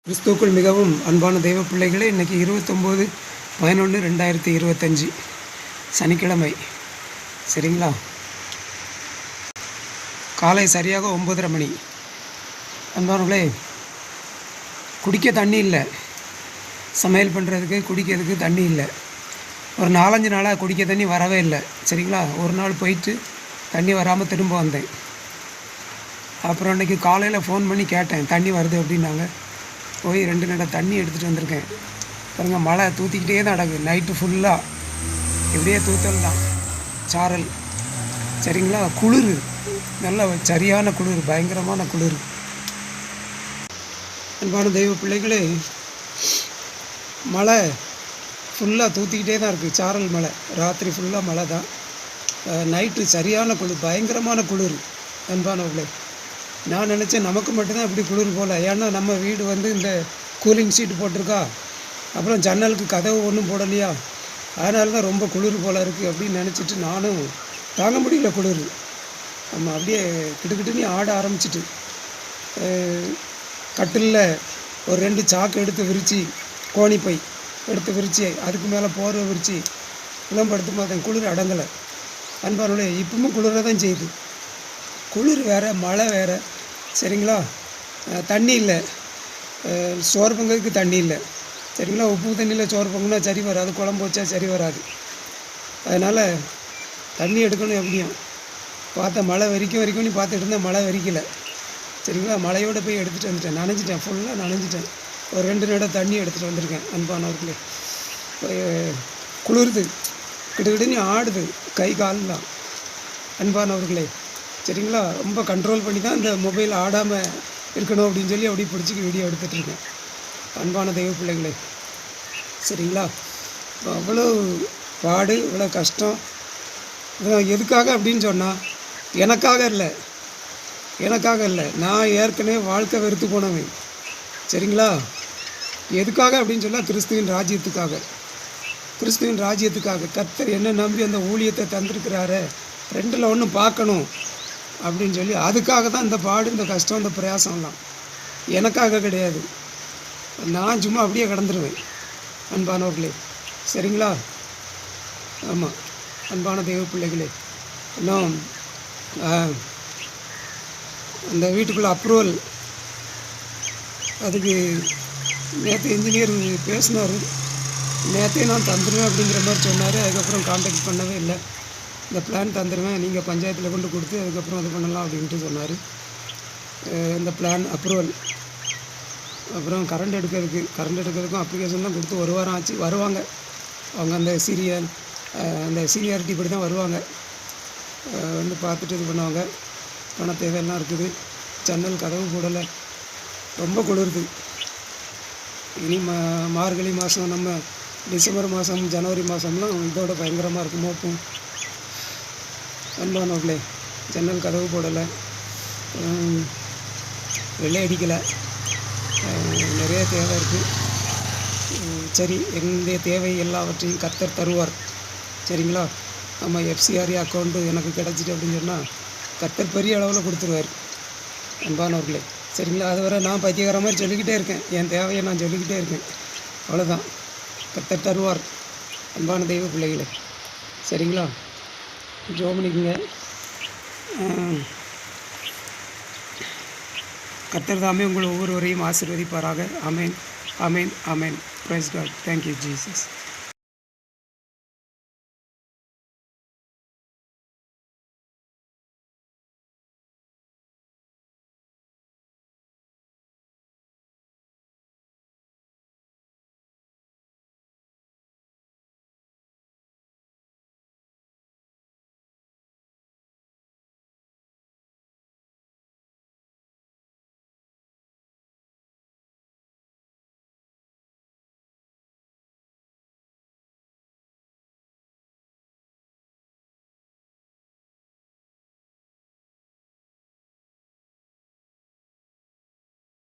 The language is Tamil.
கிறிஸ்துவுக்குள் மிகவும் அன்பான தெய்வ பிள்ளைகளே, இன்றைக்கி 29/11/2025 சனிக்கிழமை. சரிங்களா? காலை சரியாக 9:30 மணி. அன்பானவர்களே, குடிக்க தண்ணி இல்லை. சமையல் பண்ணுறதுக்கு குடிக்கிறதுக்கு தண்ணி இல்லை. ஒரு 4-5 நாளாக குடிக்க தண்ணி வரவே இல்லை. சரிங்களா? ஒரு நாள் போயிட்டு தண்ணி வராமல் திரும்ப வந்தேன். அப்புறம் அன்றைக்கி காலையில் ஃபோன் பண்ணி கேட்டேன், தண்ணி வருது அப்படின்னாங்க. போய் 2 நட தண்ணி எடுத்துகிட்டு வந்திருக்கேன். பாருங்கள், மழை தூற்றிக்கிட்டே தான் நடக்குது. நைட்டு ஃபுல்லாக இப்படியே தூத்தல் தான், சாரல். சரிங்களா? குளிர், நல்ல சரியான குளிர், பயங்கரமான குளிர். அன்பான தெய்வ பிள்ளைகளே, மழை ஃபுல்லாக தூற்றிக்கிட்டே தான் இருக்குது. சாரல் மழை, ராத்திரி ஃபுல்லாக மழை தான். நைட்டு சரியான குளிர், பயங்கரமான குளிர். அன்பானவர்களே, நான் நினச்சேன் நமக்கு மட்டும்தான் இப்படி குளிர் போல். ஏன்னா நம்ம வீடு இந்த கூலிங் ஷீட்டு போட்டிருக்கா, அப்புறம் ஜன்னலுக்கு கதவு ஒன்றும் போடலையா, அதனால தான் ரொம்ப குளிர் போல் இருக்குது அப்படின்னு நினச்சிட்டு நானும் தாங்க முடியல குளிர். நம்ம அப்படியே கிட்டுக்கிட்டுன்னு ஆட ஆரம்பிச்சிட்டு கட்டிலில் ஒரு 2 சாக்கு எடுத்து விரித்து, கோணிப்பை எடுத்து விரித்து, அதுக்கு மேலே போர்வை விரித்து விளம்படுத்து பார்த்தேன். குளிர் அடங்கலை. அன்பானோட இப்பவும் குளிர தான் செய்யுது. குளிர் வேறு, மழை வேறு. சரிங்களா? தண்ணி இல்லை, சோறு பொங்கிறதுக்கு தண்ணி இல்லை. சரிங்களா? உப்பு தண்ணியில் சோறு பொங்கினா சரி வராது, குழம்பு வச்சா சரி வராது. அதனால் தண்ணி எடுக்கணும். எப்படியும் பார்த்தா மழை வரைக்கும் நீ பார்த்துட்டு இருந்தேன், மழை வரிக்கலை. சரிங்களா? மழையோடு போய் எடுத்துகிட்டு வந்துட்டேன். நனைஞ்சிட்டேன், ஃபுல்லாக நனைஞ்சிட்டேன். ஒரு 2 நட தண்ணி எடுத்துகிட்டு வந்திருக்கேன். அன்பானவர்களே, குளிருது, கிட்டக்கிட்டு ஆடுது கை காலெலாம். அன்பானவர்களே, சரிங்களா? ரொம்ப கண்ட்ரோல் பண்ணி தான் இந்த மொபைல் ஆடாமல் இருக்கணும் அப்படின்னு சொல்லி அப்படி பிடிச்சிக்க வீடியோ எடுத்துகிட்ருக்கேன். அன்பான தெய்வ பிள்ளைங்களே, சரிங்களா? அவ்வளோ பாடு, இவ்வளோ கஷ்டம். எதுக்காக அப்படின்னு சொன்னால், எனக்காக இல்லை. நான் ஏற்கனவே வாழ்க்கை வெறுத்து போனவன். சரிங்களா? எதுக்காக அப்படின்னு சொன்னால், கிறிஸ்துவின் ராஜ்யத்துக்காக கர்த்தர் என்ன நம்பி அந்த ஊழியத்தை தந்திருக்கிறாரு, 2ல் 1 பார்க்கணும் அப்படின்னு சொல்லி, அதுக்காக தான் இந்த பாடு, இந்த கஷ்டம், இந்த பிரயாசம்லாம். எனக்காக கிடையாது. நான் சும்மா அப்படியே கடந்துருவேன். அன்பானவர்களே, சரிங்களா? ஆமாம், அன்பான தெய்வ பிள்ளைகளே, இன்னும் அந்த வீட்டுக்குள்ளே அப்ரூவல், அதுக்கு நேற்று இன்ஜினியர் பேசினார். நேற்றே நான் தந்துடுவேன் அப்படிங்கிற மாதிரி சொன்னார். அதுக்கப்புறம் கான்டாக்ட் பண்ணவே இல்லை. இந்த பிளான் தந்துடுவேன், நீங்கள் பஞ்சாயத்தில் கொண்டு கொடுத்து அதுக்கப்புறம் இது பண்ணலாம் அப்படின்ட்டு சொன்னார். இந்த பிளான் அப்ரூவல். அப்புறம் கரண்ட் எடுக்கிறதுக்கும் அப்ளிகேஷன்லாம் கொடுத்து 1 வாரம் ஆச்சு. வருவாங்க அவங்க, அந்த சீனியாரிட்டி படி தான் வருவாங்க. பார்த்துட்டு இது பண்ணுவாங்க. பண தேவையெல்லாம் இருக்குது. ஜன்னல் கதவு போடலை, ரொம்ப குளிருது. இனி மார்கழி மாதம், நம்ம டிசம்பர் மாதம், ஜனவரி மாதம்லாம் இதோட பயங்கரமாக இருக்கும், மோப்பும். அன்பானவர்களே, ஜன்னல் கதவு போடலை, வெள்ளை அடிக்கலை, நிறைய தேவை இருக்குது. சரி, என்னுடைய தேவை எல்லாவற்றையும் கர்த்தர் தருவார். சரிங்களா? நம்ம FCRA அக்கௌண்ட்டு எனக்கு கிடச்சிட்டு அப்படின்னு சொன்னால் கர்த்தர் பெரிய அளவில் கொடுத்துருவார். அன்பானவர்களே, சரிங்களா? அது வரை நான் பைத்தியக்கார மாதிரி சொல்லிக்கிட்டே இருக்கேன், என் தேவையை நான் சொல்லிக்கிட்டே இருக்கேன். அவ்வளோதான், கர்த்தர் தருவார். அன்பான தெய்வ பிள்ளைகளே, சரிங்களா? ஜெபம் பண்ணிக்கங்க. கர்த்தர் தாமே உங்களை ஒவ்வொருவரையும் ஆசீர்வதிப்பாராக. ஆமேன், ஆமேன், ஆமேன். Praise God. Thank you Jesus.